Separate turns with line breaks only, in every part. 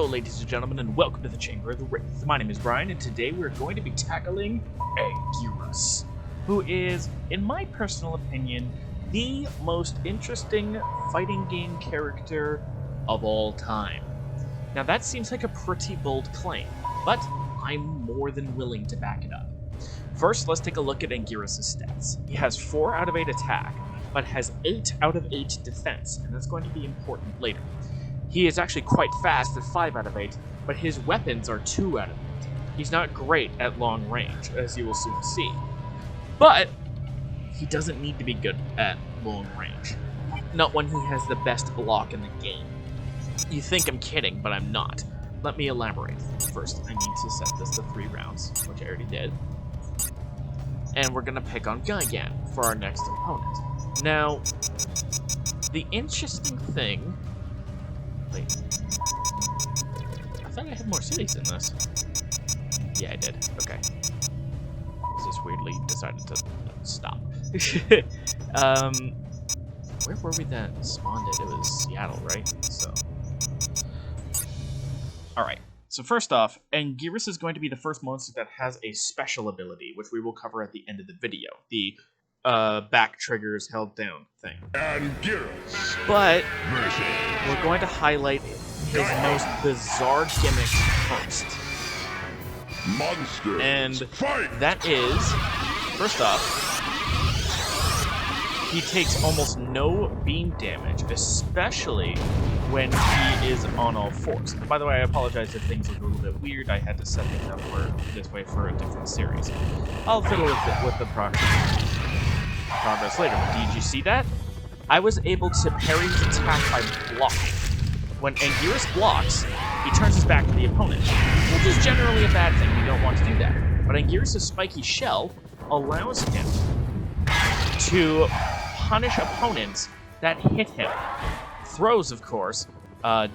ladies and gentlemen, and welcome to the Chamber of the Wraith. My name is Brian, and today we're going to be tackling Anguirus, who is, in my personal opinion, the most interesting fighting game character of all time. Now that seems like a pretty bold claim, but I'm more than willing to back it up. First, let's take a look at Anguirus' stats. He has 4 out of 8 attack, but has 8 out of 8 defense, and that's going to be important later. He is actually quite fast at 5 out of 8, but his weapons are 2 out of 8. He's not great at long range, as you will soon see. But he doesn't need to be good at long range. Not when he has the best block in the game. You think I'm kidding, but I'm not. Let me elaborate. First, I need to set this to 3 rounds, which I already did. And we're gonna pick on Gigan for our next opponent. Now, the interesting thing... Wait. I thought I had more cities in this. Yeah, I did. Okay. Just weirdly decided to stop. Where were we then spawned it? It was Seattle, right? So. Alright. So first off, Anguirus is going to be the first monster that has a special ability, which we will cover at the end of the video. The back triggers held down thing.
Anguirus.
But we're going to highlight his most bizarre gimmick first.
Monsters,
and
fight!
That is, first off, he takes almost no beam damage, especially when he is on all 4s. By the way, I apologize if things look a little bit weird. I had to set things up this way for a different series. I'll fiddle with the progress later. Did you see that? I was able to parry his attack by blocking. When Anguirus blocks, he turns his back to the opponent, which is generally a bad thing. You don't want to do that. But Anguirus' spiky shell allows him to punish opponents that hit him. Throws, of course,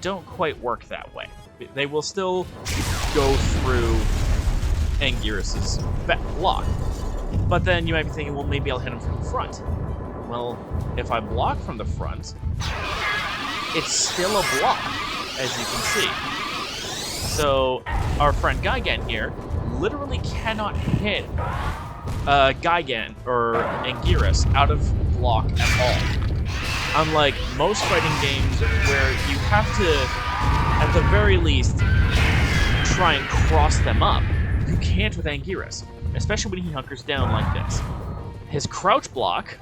don't quite work that way. They will still go through Anguirus' block. But then you might be thinking, well, maybe I'll hit him from the front. Well, if I block from the front, it's still a block, as you can see. So, our friend Gigan here literally cannot hit Gigan or Anguirus out of block at all. Unlike most fighting games where you have to, at the very least, try and cross them up, you can't with Anguirus, especially when he hunkers down like this. His crouch block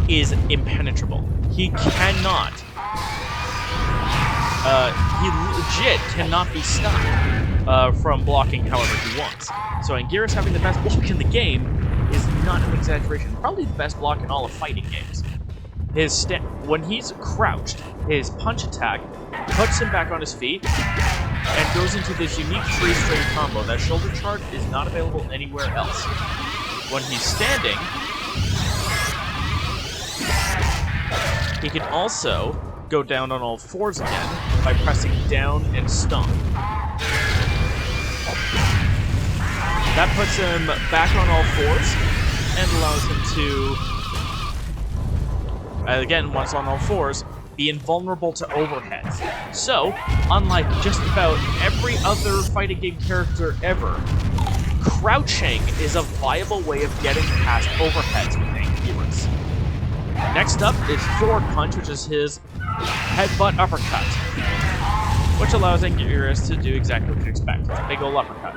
is impenetrable. He cannot, he legit cannot be stopped from blocking however he wants. So Anguirus having the best block in the game is not an exaggeration. Probably the best block in all of fighting games. When he's crouched, his punch attack puts him back on his feet and goes into this unique 3-string combo that shoulder charge is not available anywhere else. When he's standing, he can also go down on all 4s again by pressing down and stomp. That puts him back on all 4s and allows him to, again, once on all 4s, be invulnerable to overheads. So, unlike just about every other fighting game character ever, crouching is a viable way of getting past overheads with Anguirus. Next up is Thor Punch, which is his headbutt uppercut, which allows Anguirus to do exactly what you expect. It's a big ol' uppercut.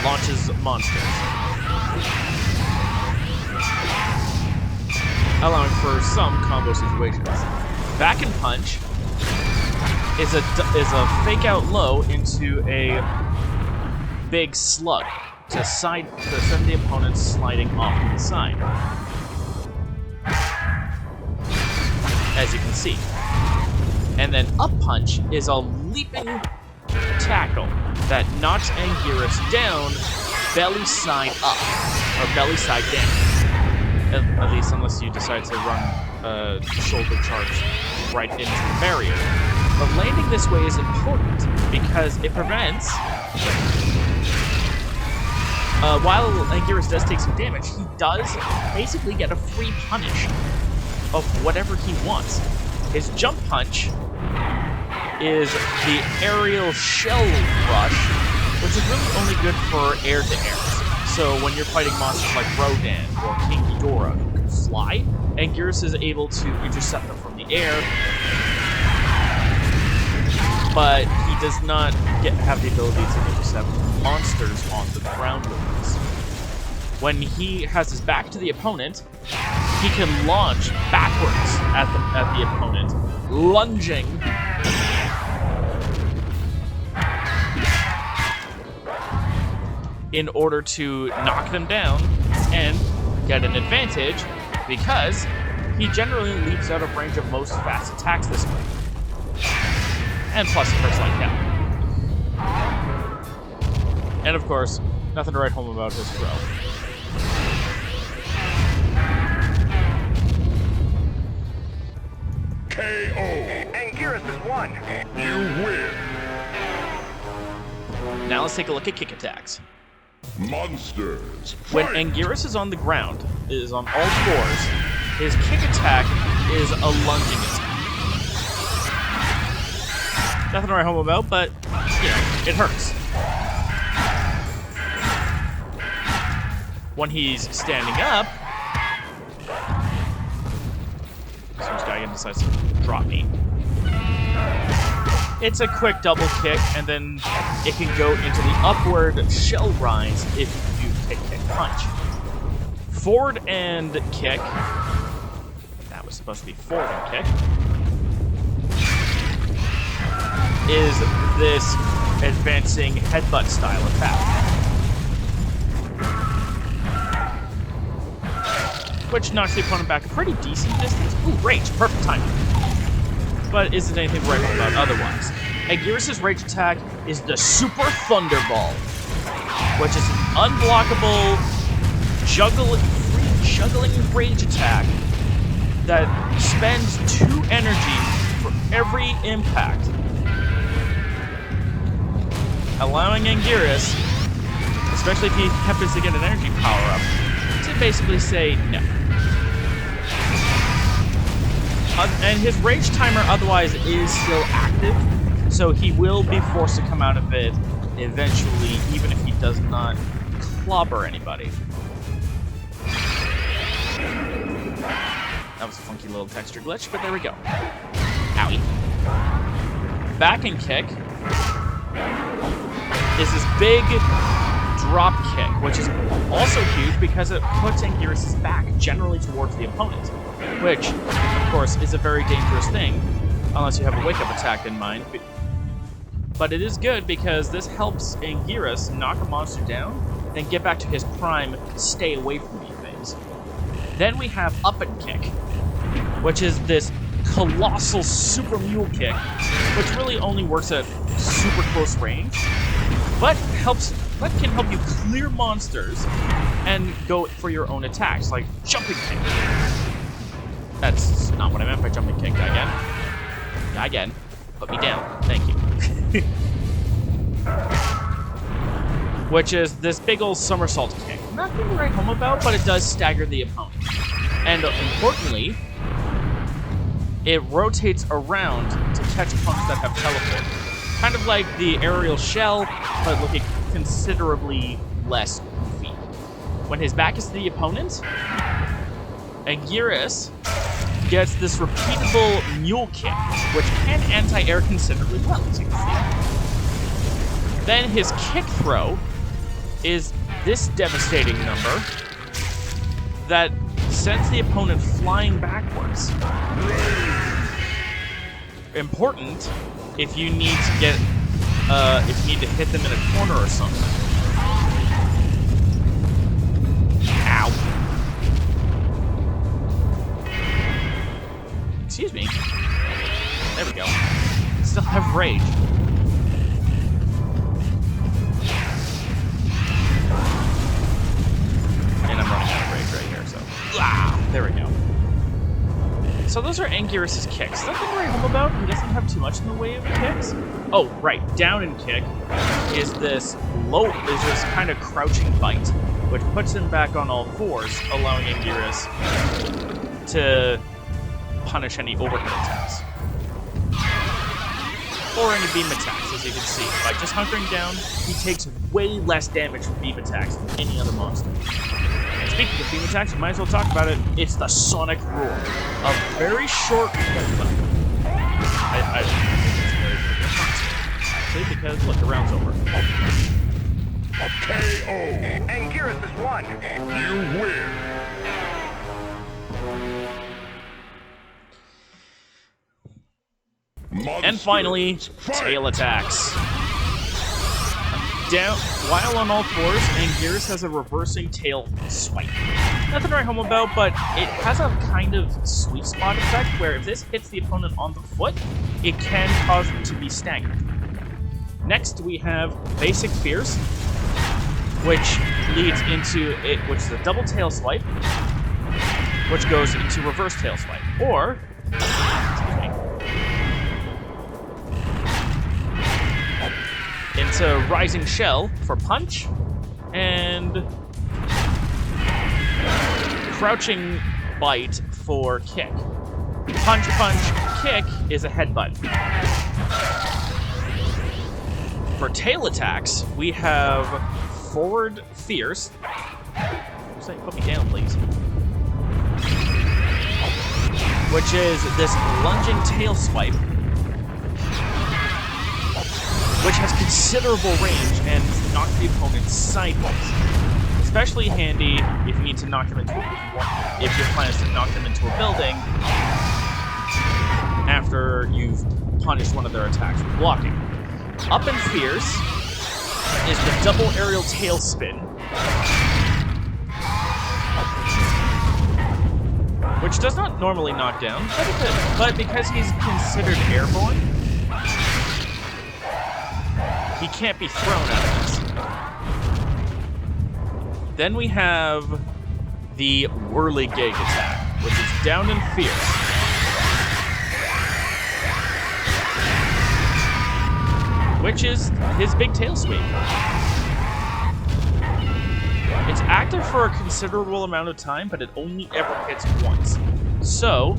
Launches monsters. Allowing for some combo situations. Back and Punch is a fake out low into a big slug to send the opponent sliding off to the side. As you can see. And then Up Punch is a leaping tackle that knocks Anguirus down belly side up, or belly side down. At least unless you decide to run shoulder charge right into the barrier. But landing this way is important because it prevents... while Anguirus does take some damage, he does basically get a free punish of whatever he wants. His jump punch is the aerial shell rush, which is really only good for air-to-air. So when you're fighting monsters like Rodan or King Ghidorah who can fly, Anguirus is able to intercept them from the air, but he does not have the ability to intercept monsters on the ground with this. When he has his back to the opponent, he can launch backwards at the opponent, lunging in order to knock them down and get an advantage, because he generally leaves out of range of most fast attacks this way. And plus, it hurts like hell. And of course, nothing to write home about his throw.
KO. Anguirus has won. You win.
Now let's take a look at kick attacks.
Monsters.
When
Fight.
Anguirus is on the ground, is on all fours, his kick attack is a lunging attack. Nothing to write home about, but, you know, it hurts. When he's standing up, so this guy decides to drop me. It's a quick double kick, and then it can go into the upward shell grinds if you do kick, punch. Forward and kick. That was supposed to be forward and kick. Is this advancing headbutt style attack, which knocks the opponent back a pretty decent distance. Ooh, rage, perfect timing. But isn't anything to write home about otherwise. Anguirus' rage attack is the Super Thunderball, which is an unblockable, juggling rage attack that spends 2 energy for every impact, allowing Anguirus, especially if he happens to get an energy power-up, to basically say no. And his rage timer otherwise is still active, so he will be forced to come out of it eventually, even if he does not clobber anybody. That was a funky little texture glitch, but there we go. Owie. Back and kick is this big drop kick, which is also huge because it puts Anguirus' back generally towards the opponent, which, of course, is a very dangerous thing, unless you have a wake-up attack in mind. But it is good because this helps Anguirus knock a monster down and get back to his prime, stay away from me phase. Then we have up and kick, which is this colossal super mule kick, which really only works at super close range, but can help you clear monsters and go for your own attacks, like jumping kick. That's not what I meant by jumping kick. Again. Put me down. Thank you. Which is this big old somersault kick. Nothing to write home about, but it does stagger the opponent. And importantly, it rotates around to catch opponents that have teleport. Kind of like the aerial shell, but looking considerably less goofy. When his back is to the opponent, Anguirus gets this repeatable mule kick, which can anti-air considerably well, as you can see. Then his kick throw is this devastating number that sends the opponent flying backwards. Important if you need to get, if you need to hit them in a corner or something. Ow. Excuse me. There we go. Still have rage. And I'm running out of rage right here, so. There we go. So those are Anguirus' kicks. Nothing to write home about. He doesn't have too much in the way of kicks. Oh, right. Down and kick is this kind of crouching bite, which puts him back on all fours, allowing Anguirus to punish any overhead attacks. or any beam attacks, as you can see. By just hunkering down, he takes way less damage from beam attacks than any other monster. And speaking of beam attacks, we might as well talk about it. It's the Sonic Roar. A very short hold. I think it's very good. Actually, because, look, the round's over.
KO! Anguirus is won! You win!
And finally, tail attacks. Down, while on all fours, Anguirus has a reversing tail swipe. Nothing to write home about, but it has a kind of sweet spot effect where if this hits the opponent on the foot, it can cause them to be staggered. Next, we have Basic Fierce, which leads into it, which is a double tail swipe, which goes into reverse tail swipe, or into Rising Shell for punch, and Crouching Bite for kick. Punch, punch, kick is a headbutt. For tail attacks, we have Forward Fierce. Put me down, please. Which is this lunging tail swipe, which has considerable range and knocks the opponent sideways. Especially handy if you need to knock them into if your plan is to knock them into a building after you've punished one of their attacks with blocking. Up and Fierce is the double aerial tail spin, which does not normally knock down, but because he's considered airborne, he can't be thrown out of this. Then we have the Whirly Gig attack, which is down and fierce. Which is his big tail sweep. It's active for a considerable amount of time, but it only ever hits once. So,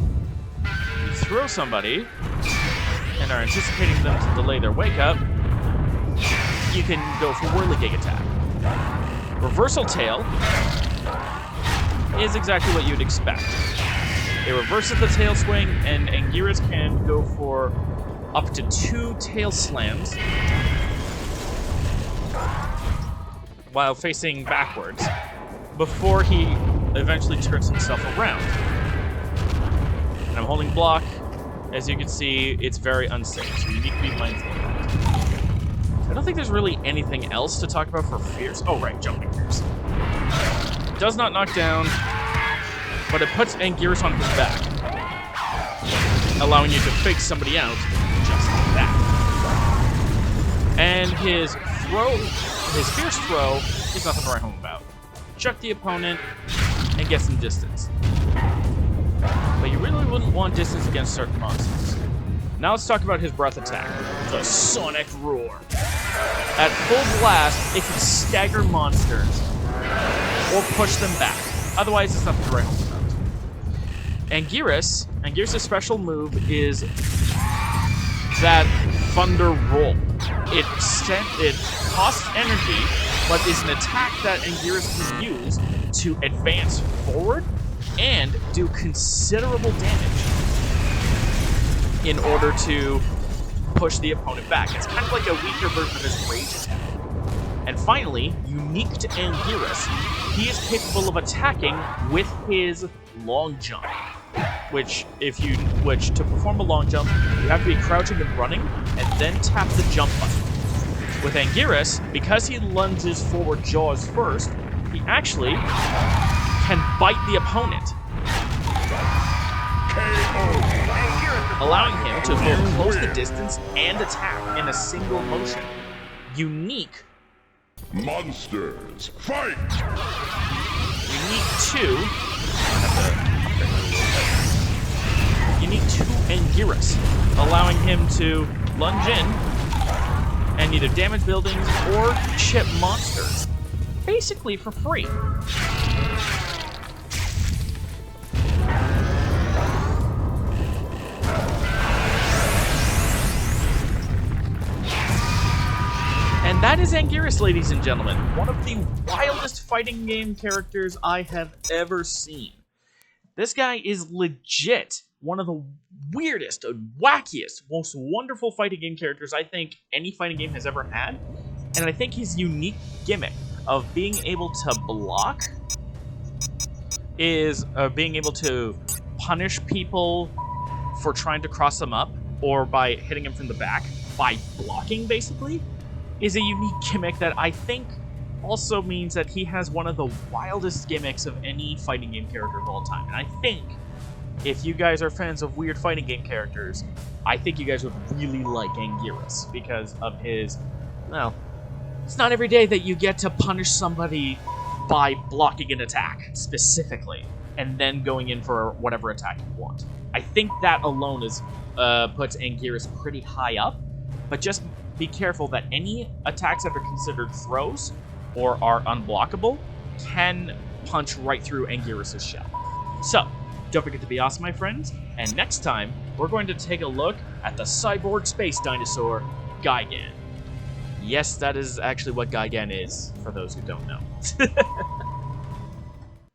you throw somebody and are anticipating them to delay their wake up, you can go for Whirly Gig attack. Reversal tail is exactly what you'd expect. It reverses the tail swing, and Anguirus can go for up to 2 tail slams while facing backwards before he eventually turns himself around. And I'm holding block. As you can see, it's very unsafe, so you need to be mindful of that. I don't think there's really anything else to talk about for Fierce. Oh, right, Jumping Fierce. Does not knock down, but it puts Anguirus on his back, allowing you to fake somebody out just like that. And his Fierce throw is nothing to write home about. Chuck the opponent and get some distance. But you really wouldn't want distance against certain monsters. Now let's talk about his breath attack, the Sonic Roar. At full blast, it can stagger monsters or push them back. Otherwise, it's nothing to write home about. Anguirus' special move is that Thunder Roll. It costs energy, but is an attack that Anguirus can use to advance forward and do considerable damage in order to push the opponent back. It's kind of like a weaker version of his rage attack. And finally, unique to Anguirus, he is capable of attacking with his long jump. Which to perform a long jump, you have to be crouching and running, and then tap the jump button. With Anguirus, because he lunges forward jaws first, he actually can bite the opponent, allowing him to both close the distance and attack in a single motion. Unique
Monsters, fight!
Unique to Anguirus, allowing him to lunge in and either damage buildings or chip monsters, basically for free. And that is Anguirus, ladies and gentlemen. One of the wildest fighting game characters I have ever seen. This guy is legit one of the weirdest, wackiest, most wonderful fighting game characters I think any fighting game has ever had. And I think his unique gimmick of being able to block is being able to punish people for trying to cross them up or by hitting him from the back, by blocking basically, is a unique gimmick that I think also means that he has one of the wildest gimmicks of any fighting game character of all time. And I think if you guys are fans of weird fighting game characters, I think you guys would really like Anguirus because of his, well, it's not every day that you get to punish somebody by blocking an attack specifically and then going in for whatever attack you want. I think that alone is puts Anguirus pretty high up, but just be careful that any attacks that are considered throws or are unblockable can punch right through Anguirus' shell. So, don't forget to be awesome, my friends, and next time, we're going to take a look at the cyborg space dinosaur, Gigan. Yes, that is actually what Gigan is, for those who don't know.